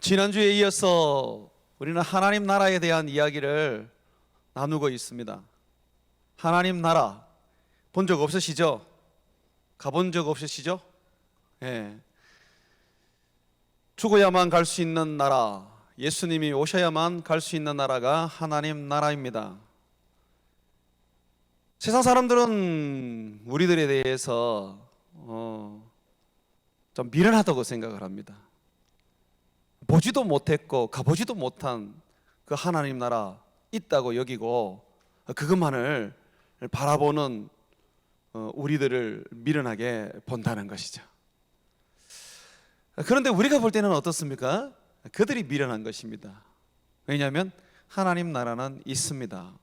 지난주에 이어서 우리는 하나님 나라에 대한 이야기를 나누고 있습니다. 하나님 나라 본 적 없으시죠? 가본 적 없으시죠? 예. 죽어야만 갈 수 있는 나라, 예수님이 오셔야만 갈 수 있는 나라가 하나님 나라입니다. 세상 사람들은 우리들에 대해서 좀 미련하다고 생각을 합니다. 보지도 못했고 가보지도 못한 그 하나님 나라 있다고 여기고 그것만을 바라보는 우리들을 미련하게 본다는 것이죠. 그런데 우리가 볼 때는 어떻습니까? 그들이 미련한 것입니다. 왜냐하면 하나님 나라는 있습니다.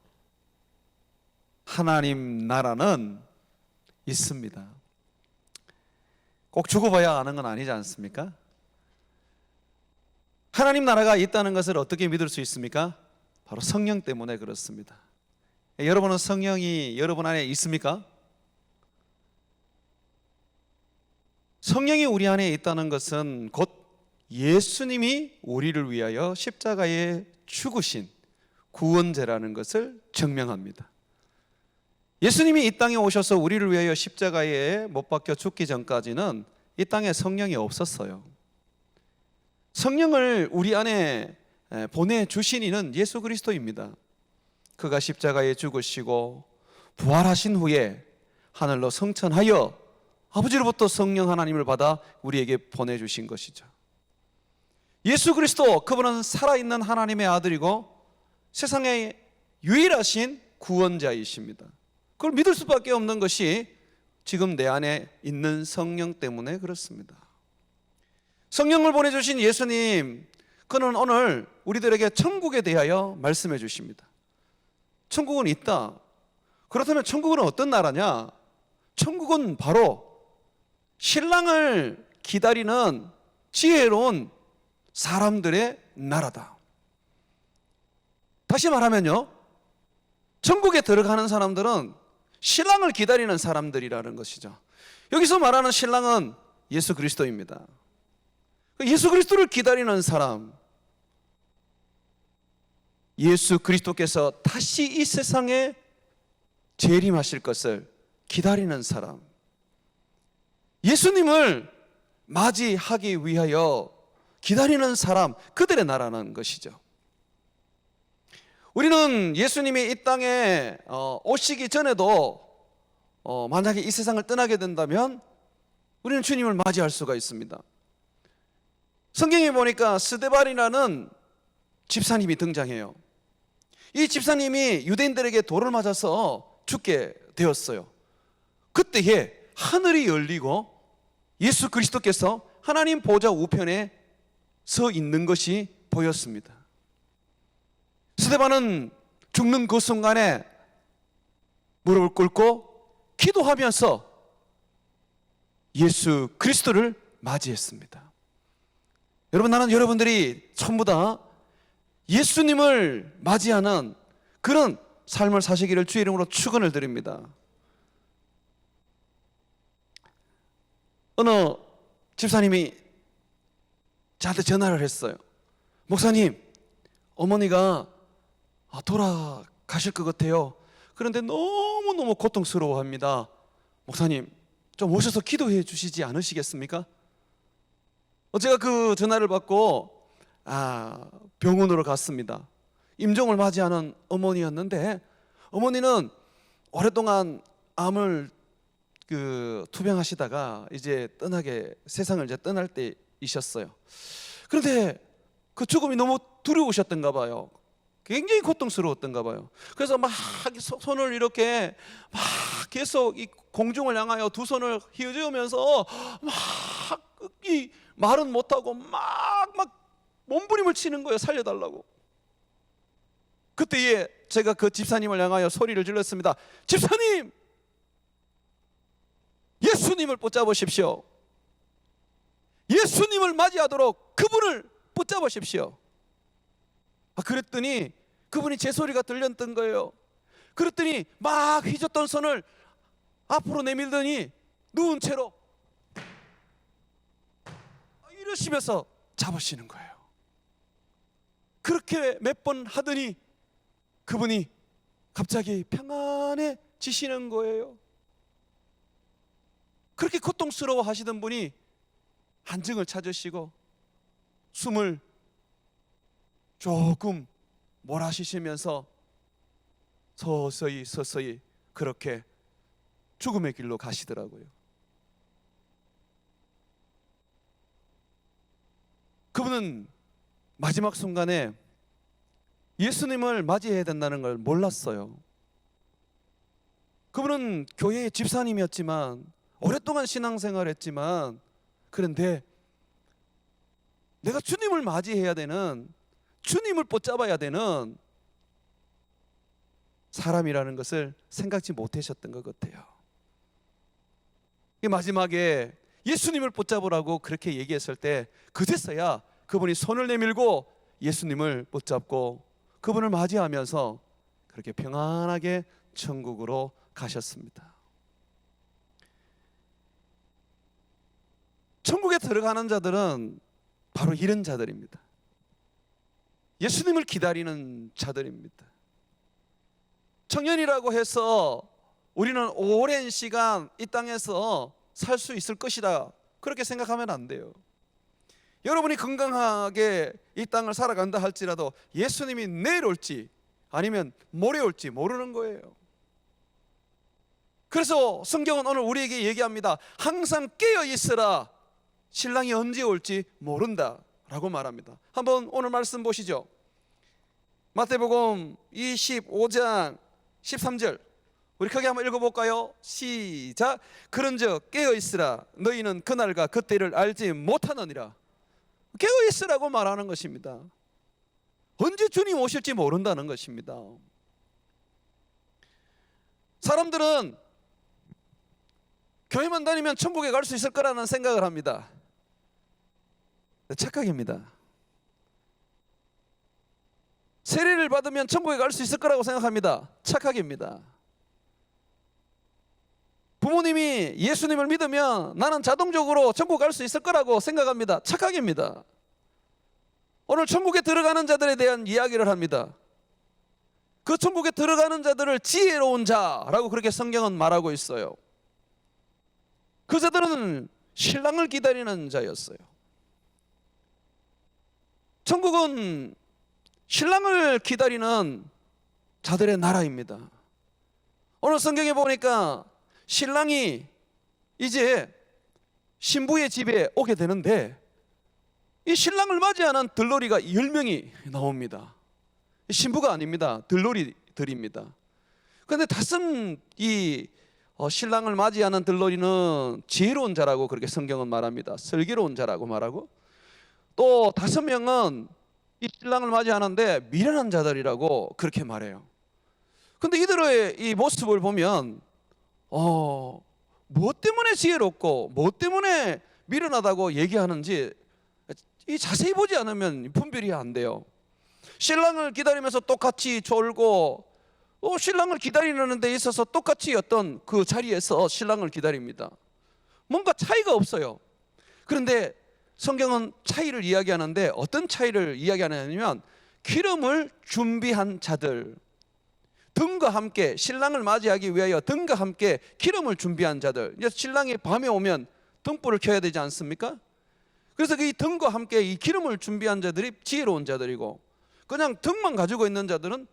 하나님 나라는 있습니다. 꼭 죽어봐야 아는 건 아니지 않습니까? 하나님 나라가 있다는 것을 어떻게 믿을 수 있습니까? 바로 성령 때문에 그렇습니다. 여러분은 성령이 여러분 안에 있습니까? 성령이 우리 안에 있다는 것은 곧 예수님이 우리를 위하여 십자가에 죽으신 구원제라는 것을 증명합니다. 예수님이 이 땅에 오셔서 우리를 위하여 십자가에 못 박혀 죽기 전까지는 이 땅에 성령이 없었어요. 성령을 우리 안에 보내주신 이는 예수 그리스도입니다. 그가 십자가에 죽으시고 부활하신 후에 하늘로 승천하여 아버지로부터 성령 하나님을 받아 우리에게 보내주신 것이죠. 예수 그리스도, 그분은 살아있는 하나님의 아들이고 세상에 유일하신 구원자이십니다. 그걸 믿을 수밖에 없는 것이 지금 내 안에 있는 성령 때문에 그렇습니다. 성령을 보내주신 예수님, 그는 오늘 우리들에게 천국에 대하여 말씀해 주십니다. 천국은 있다. 그렇다면 천국은 어떤 나라냐? 천국은 바로 신랑을 기다리는 지혜로운 사람들의 나라다. 다시 말하면요, 천국에 들어가는 사람들은 신랑을 기다리는 사람들이라는 것이죠. 여기서 말하는 신랑은 예수 그리스도입니다. 예수 그리스도를 기다리는 사람, 예수 그리스도께서 다시 이 세상에 재림하실 것을 기다리는 사람, 예수님을 맞이하기 위하여 기다리는 사람, 그들의 나라는 것이죠. 우리는 예수님이 이 땅에 오시기 전에도 만약에 이 세상을 떠나게 된다면 우리는 주님을 맞이할 수가 있습니다. 성경에 보니까 스데반이라는 집사님이 등장해요. 이 집사님이 유대인들에게 돌을 맞아서 죽게 되었어요. 그때에 하늘이 열리고 예수 그리스도께서 하나님 보좌 우편에 서 있는 것이 보였습니다. 스데반은 죽는 그 순간에 무릎을 꿇고 기도하면서 예수 그리스도를 맞이했습니다. 여러분, 나는 여러분들이 전부 다 예수님을 맞이하는 그런 삶을 사시기를 주의 이름으로 축원을 드립니다. 어느 집사님이 저한테 전화를 했어요. 목사님, 어머니가 돌아가실 것 같아요. 그런데 너무너무 고통스러워합니다. 목사님, 좀 오셔서 기도해 주시지 않으시겠습니까? 제가 그 전화를 받고 병원으로 갔습니다. 임종을 맞이하는 어머니였는데, 어머니는 오랫동안 암을 투병하시다가 이제 세상을 이제 떠날 때이셨어요. 그런데 그 죽음이 너무 두려우셨던가 봐요. 굉장히 고통스러웠던가 봐요. 그래서 막 손을 이렇게 막 계속 이 공중을 향하여 두 손을 휘저으면서 막 이 말은 못하고 막 몸부림을 치는 거예요. 살려달라고. 그때에 제가 그 집사님을 향하여 소리를 질렀습니다. 집사님, 예수님을 붙잡으십시오. 예수님을 맞이하도록 그분을 붙잡으십시오. 그랬더니 그분이 제 소리가 들렸던 거예요. 그랬더니 막 휘젓던 손을 앞으로 내밀더니 누운 채로 이러시면서 잡으시는 거예요. 그렇게 몇 번 하더니 그분이 갑자기 평안해지시는 거예요. 그렇게 고통스러워 하시던 분이 안정을 찾으시고 숨을 조금 몰아쉬시면서 서서히 그렇게 죽음의 길로 가시더라고요. 그분은 마지막 순간에 예수님을 맞이해야 된다는 걸 몰랐어요. 그분은 교회의 집사님이었지만, 오랫동안 신앙생활했지만, 그런데 내가 주님을 맞이해야 되는, 주님을 붙잡아야 되는 사람이라는 것을 생각지 못하셨던 것 같아요. 마지막에 예수님을 붙잡으라고 그렇게 얘기했을 때 그제서야 그분이 손을 내밀고 예수님을 붙잡고 그분을 맞이하면서 그렇게 평안하게 천국으로 가셨습니다. 천국에 들어가는 자들은 바로 이런 자들입니다. 예수님을 기다리는 자들입니다. 청년이라고 해서 우리는 오랜 시간 이 땅에서 살 수 있을 것이다, 그렇게 생각하면 안 돼요. 여러분이 건강하게 이 땅을 살아간다 할지라도 예수님이 내일 올지 아니면 모레 올지 모르는 거예요. 그래서 성경은 오늘 우리에게 얘기합니다. 항상 깨어 있으라, 신랑이 언제 올지 모른다 라고 말합니다. 한번 오늘 말씀 보시죠. 마태복음 25장 13절 우리 크게 한번 읽어볼까요? 시작. 그런즉 깨어 있으라, 너희는 그날과 그때를 알지 못하느니라. 깨어 있으라고 말하는 것입니다. 언제 주님 오실지 모른다는 것입니다. 사람들은 교회만 다니면 천국에 갈 수 있을 거라는 생각을 합니다. 착각입니다. 세례를 받으면 천국에 갈 수 있을 거라고 생각합니다. 착각입니다. 부모님이 예수님을 믿으면 나는 자동적으로 천국 갈 수 있을 거라고 생각합니다. 착각입니다. 오늘 천국에 들어가는 자들에 대한 이야기를 합니다. 그 천국에 들어가는 자들을 지혜로운 자라고 그렇게 성경은 말하고 있어요. 그 자들은 신랑을 기다리는 자였어요. 천국은 신랑을 기다리는 자들의 나라입니다. 오늘 성경에 보니까 신랑이 이제 신부의 집에 오게 되는데 이 신랑을 맞이하는 들러리가 10명이 나옵니다. 신부가 아닙니다. 들러리들입니다. 그런데 이 신랑을 맞이하는 들러리는 지혜로운 자라고 그렇게 성경은 말합니다. 슬기로운 자라고 말하고, 또 5명은 이 신랑을 맞이하는데 미련한 자들이라고 그렇게 말해요. 그런데 이들의 이 모습을 보면 무엇 때문에 지혜롭고 무엇 때문에 미련하다고 얘기하는지 이 자세히 보지 않으면 분별이 안 돼요. 신랑을 기다리면서 똑같이 졸고 신랑을 기다리는 데 있어서 똑같이 어떤 그 자리에서 신랑을 기다립니다. 뭔가 차이가 없어요. 그런데 성경은 차이를 이야기하는데 어떤 차이를 이야기하냐면 기름을 준비한 자들, 등과 함께 신랑을 맞이하기 위하여 등과 함께 기름을 준비한 자들. 이제 신랑이 밤에 오면 등불을 켜야 되지 않습니까? 그래서 이 등과 함께 이 기름을 준비한 자들이 지혜로운 자들이고, 그냥 등만 가지고 있는 자들은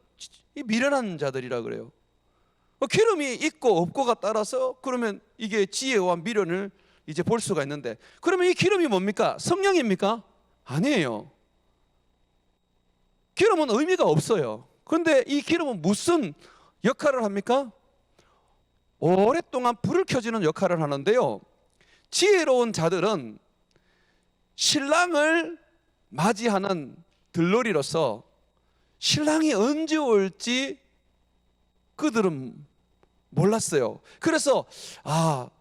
이 미련한 자들이라 그래요. 기름이 있고 없고가 따라서 그러면 이게 지혜와 미련을 이제 볼 수가 있는데, 그러면 이 기름이 뭡니까? 성령입니까? 아니에요. 기름은 의미가 없어요. 그런데 이 기름은 무슨 역할을 합니까? 오랫동안 불을 켜주는 역할을 하는데요, 지혜로운 자들은 신랑을 맞이하는 들러리로서 신랑이 언제 올지 그들은 몰랐어요. 그래서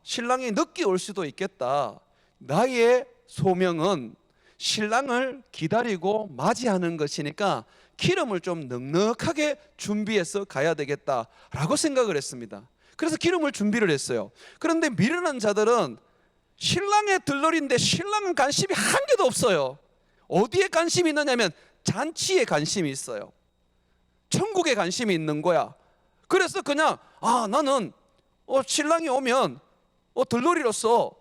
신랑이 늦게 올 수도 있겠다. 나의 소명은 신랑을 기다리고 맞이하는 것이니까 기름을 좀 넉넉하게 준비해서 가야 되겠다라고 생각을 했습니다. 그래서 기름을 준비를 했어요. 그런데 미련한 자들은 신랑의 들러리인데 신랑은 관심이 한 개도 없어요. 어디에 관심이 있느냐면 잔치에 관심이 있어요. 천국에 관심이 있는 거야. 그래서 그냥 나는 신랑이 오면 들러리로서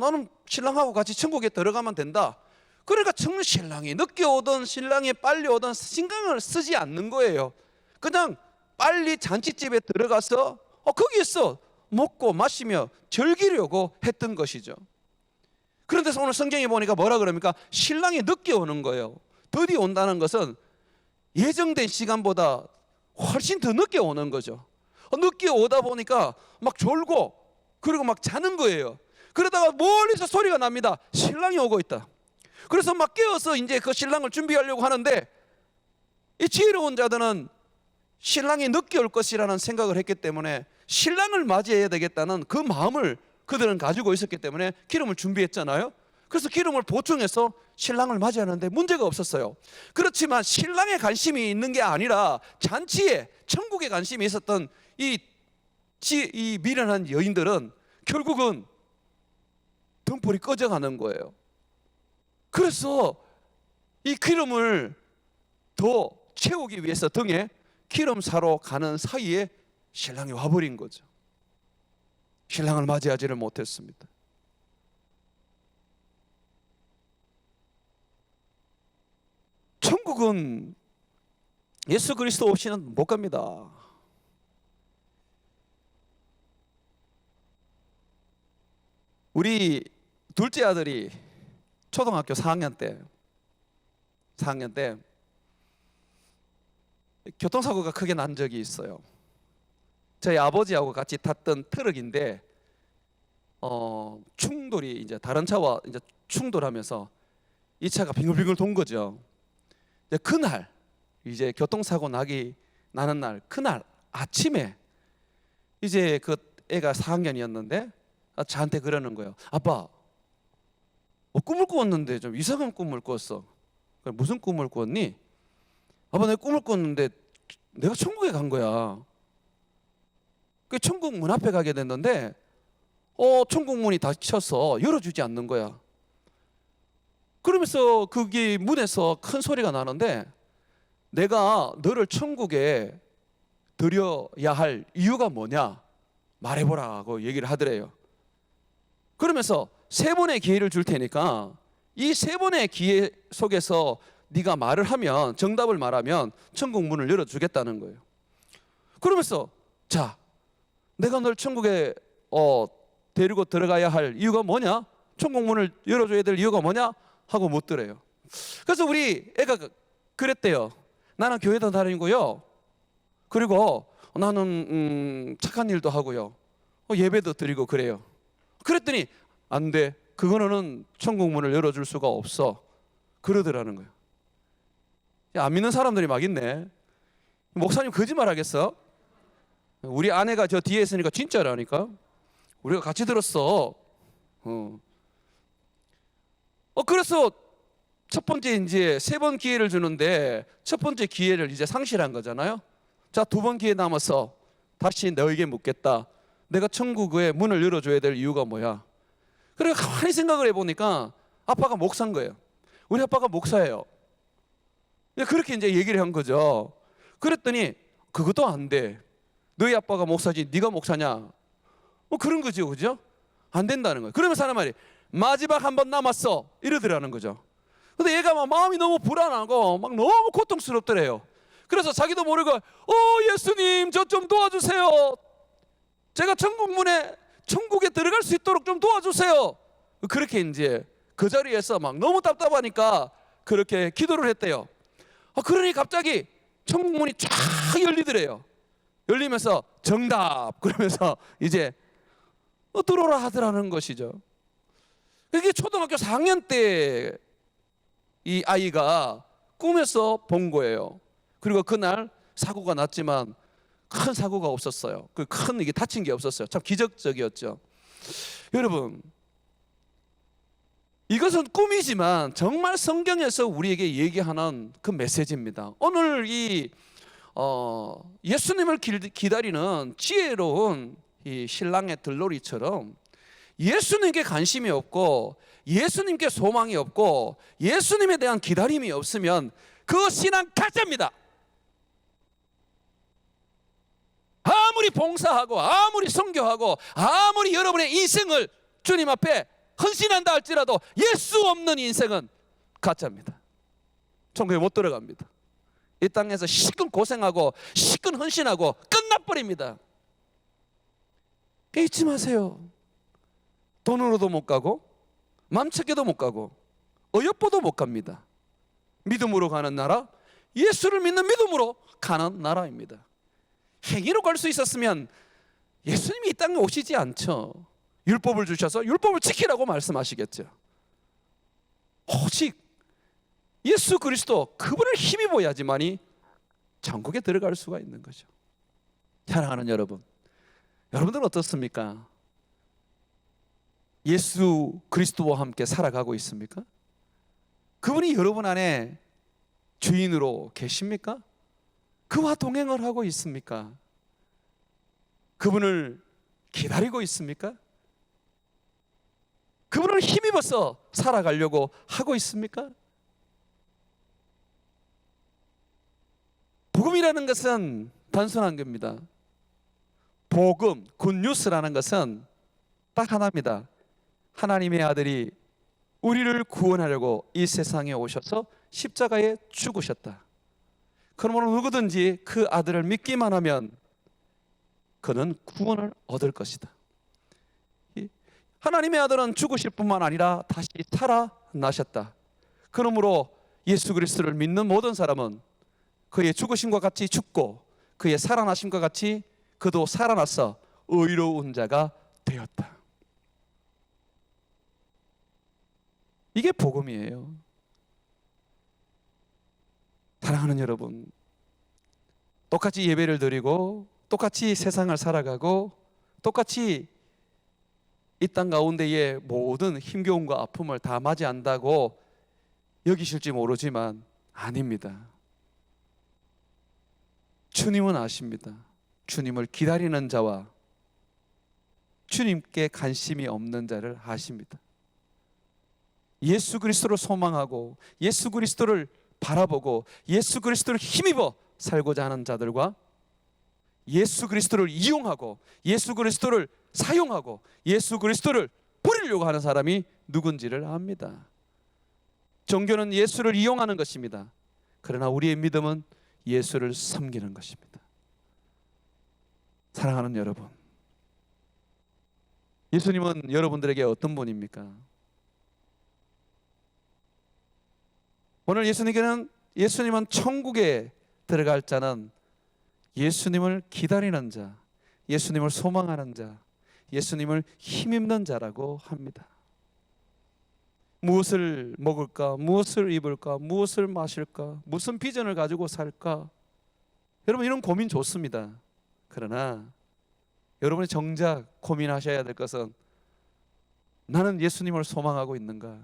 나는 신랑하고 같이 천국에 들어가면 된다. 그러니까 신랑이 늦게 오든 신랑이 빨리 오든 신경을 쓰지 않는 거예요. 그냥 빨리 잔치집에 들어가서 거기에서 먹고 마시며 즐기려고 했던 것이죠. 그런데 오늘 성경에 보니까 뭐라 그럽니까? 신랑이 늦게 오는 거예요. 드디어 온다는 것은 예정된 시간보다 훨씬 더 늦게 오는 거죠. 늦게 오다 보니까 막 졸고 그리고 막 자는 거예요. 그러다가 멀리서 소리가 납니다. 신랑이 오고 있다. 그래서 막 깨어서 이제 그 신랑을 준비하려고 하는데, 이 지혜로운 자들은 신랑이 늦게 올 것이라는 생각을 했기 때문에 신랑을 맞이해야 되겠다는 그 마음을 그들은 가지고 있었기 때문에 기름을 준비했잖아요. 그래서 기름을 보충해서 신랑을 맞이하는데 문제가 없었어요. 그렇지만 신랑에 관심이 있는 게 아니라 잔치에 천국에 관심이 있었던 이 미련한 여인들은 결국은 등불이 꺼져가는 거예요. 그래서 이 기름을 더 채우기 위해서 등에 기름 사러 가는 사이에 신랑이 와버린 거죠. 신랑을 맞이하지를 못했습니다. 천국은 예수 그리스도 없이는 못 갑니다. 우리 둘째 아들이 초등학교 4학년 때 교통사고가 크게 난 적이 있어요. 저희 아버지하고 같이 탔던 트럭인데 충돌이 이제 다른 차와 이제 충돌하면서 이 차가 빙글빙글 돈 거죠. 그날 이제 교통사고 나는 날 그날 아침에 이제 그 애가 4학년이었는데 저한테 그러는 거예요. 아빠, 꿈을 꾸었는데 좀 이상한 꿈을 꿨어. 무슨 꿈을 꾸었니? 아빠, 내가 꿈을 꿨는데 내가 천국에 간 거야. 그 천국 문 앞에 가게 됐는데 천국 문이 닫혀서 열어주지 않는 거야. 그러면서 그게 문에서 큰 소리가 나는데, 내가 너를 천국에 들여야 할 이유가 뭐냐 말해보라고 얘기를 하더래요. 그러면서 3번의 기회를 줄 테니까 이 3번의 기회 속에서 네가 말을 하면, 정답을 말하면 천국 문을 열어주겠다는 거예요. 그러면서 자, 내가 널 천국에 데리고 들어가야 할 이유가 뭐냐? 천국 문을 열어줘야 될 이유가 뭐냐? 하고 묻더래요. 그래서 우리 애가 그랬대요. 나는 교회도 다니고요, 그리고 나는 착한 일도 하고요, 예배도 드리고 그래요. 그랬더니 안 돼, 그거는 천국 문을 열어줄 수가 없어 그러더라는 거예요. 안 믿는 사람들이 막 있네. 목사님 거짓말 하겠어? 우리 아내가 저 뒤에 있으니까 진짜라니까. 우리가 같이 들었어. 그래서 첫 번째 이제 3번 기회를 주는데 첫 번째 기회를 이제 상실한 거잖아요. 자, 2번 기회 남았어. 다시 너에게 묻겠다. 내가 천국의 문을 열어줘야 될 이유가 뭐야? 그래 가만히 생각을 해보니까 아빠가 목사인 거예요. 우리 아빠가 목사예요. 그렇게 이제 얘기를 한 거죠. 그랬더니 그것도 안 돼. 너희 아빠가 목사지 네가 목사냐? 그런 거죠, 그죠? 안 된다는 거예요. 그러면 사람 말이 마지막 한 번 남았어 이러더라는 거죠. 근데 얘가 막 마음이 너무 불안하고 막 너무 고통스럽더래요. 그래서 자기도 모르고 예수님 저 좀 도와주세요. 제가 천국에 들어갈 수 있도록 좀 도와주세요. 그렇게 이제 그 자리에서 막 너무 답답하니까 그렇게 기도를 했대요. 그러니 갑자기 천국 문이 쫙 열리더래요. 열리면서 정답 그러면서 이제 들어오라 하더라는 것이죠. 이게 초등학교 4학년 때 이 아이가 꿈에서 본 거예요. 그리고 그날 사고가 났지만 큰 사고가 없었어요. 큰 이게 다친 게 없었어요. 참 기적적이었죠. 여러분, 이것은 꿈이지만 정말 성경에서 우리에게 얘기하는 그 메시지입니다. 오늘 이 예수님을 기다리는 지혜로운 이 신랑의 들러리처럼 예수님께 관심이 없고 예수님께 소망이 없고 예수님에 대한 기다림이 없으면 그 신앙 가짜입니다. 아무리 봉사하고 아무리 선교하고 아무리 여러분의 인생을 주님 앞에 헌신한다 할지라도 예수 없는 인생은 가짜입니다. 천국에 못 들어갑니다. 이 땅에서 시큰 고생하고 시큰 헌신하고 끝나버립니다. 잊지 마세요. 돈으로도 못 가고 맘책에도 못 가고 어여뻐도 못 갑니다. 믿음으로 가는 나라, 예수를 믿는 믿음으로 가는 나라입니다. 행위로 갈 수 있었으면 예수님이 이 땅에 오시지 않죠. 율법을 주셔서 율법을 지키라고 말씀하시겠죠. 오직 예수 그리스도 그분을 힘입어야지만이 천국에 들어갈 수가 있는 거죠. 사랑하는 여러분, 여러분들은 어떻습니까? 예수 그리스도와 함께 살아가고 있습니까? 그분이 여러분 안에 주인으로 계십니까? 그와 동행을 하고 있습니까? 그분을 기다리고 있습니까? 그분을 힘입어서 살아가려고 하고 있습니까? 복음이라는 것은 단순한 겁니다. 복음, 굿뉴스라는 것은 딱 하나입니다. 하나님의 아들이 우리를 구원하려고 이 세상에 오셔서 십자가에 죽으셨다. 그러므로 누구든지 그 아들을 믿기만 하면 그는 구원을 얻을 것이다. 하나님의 아들은 죽으실 뿐만 아니라 다시 살아나셨다. 그러므로 예수 그리스도를 믿는 모든 사람은 그의 죽으심과 같이 죽고 그의 살아나심과 같이 그도 살아나서 의로운 자가 되었다. 이게 복음이에요. 사랑하는 여러분, 똑같이 예배를 드리고 똑같이 세상을 살아가고 똑같이 이 땅 가운데의 모든 힘겨움과 아픔을 다 맞이한다고 여기실지 모르지만 아닙니다. 주님은 아십니다. 주님을 기다리는 자와 주님께 관심이 없는 자를 아십니다. 예수 그리스도를 소망하고 예수 그리스도를 바라보고 예수 그리스도를 힘입어 살고자 하는 자들과 예수 그리스도를 이용하고 예수 그리스도를 사용하고 예수 그리스도를 버리려고 하는 사람이 누군지를 압니다. 종교는 예수를 이용하는 것입니다. 그러나 우리의 믿음은 예수를 섬기는 것입니다. 사랑하는 여러분, 예수님은 여러분들에게 어떤 분입니까? 오늘 예수님은 천국에 들어갈 자는 예수님을 기다리는 자, 예수님을 소망하는 자, 예수님을 힘입는 자라고 합니다. 무엇을 먹을까? 무엇을 입을까? 무엇을 마실까? 무슨 비전을 가지고 살까? 여러분, 이런 고민 좋습니다. 그러나 여러분이 정작 고민하셔야 될 것은 나는 예수님을 소망하고 있는가?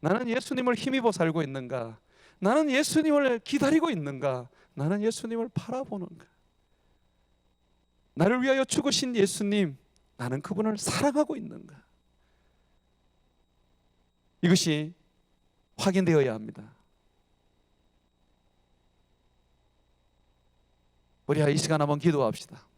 나는 예수님을 힘입어 살고 있는가? 나는 예수님을 기다리고 있는가? 나는 예수님을 바라보는가? 나를 위하여 죽으신 예수님, 나는 그분을 사랑하고 있는가? 이것이 확인되어야 합니다. 우리 이 시간 한번 기도합시다.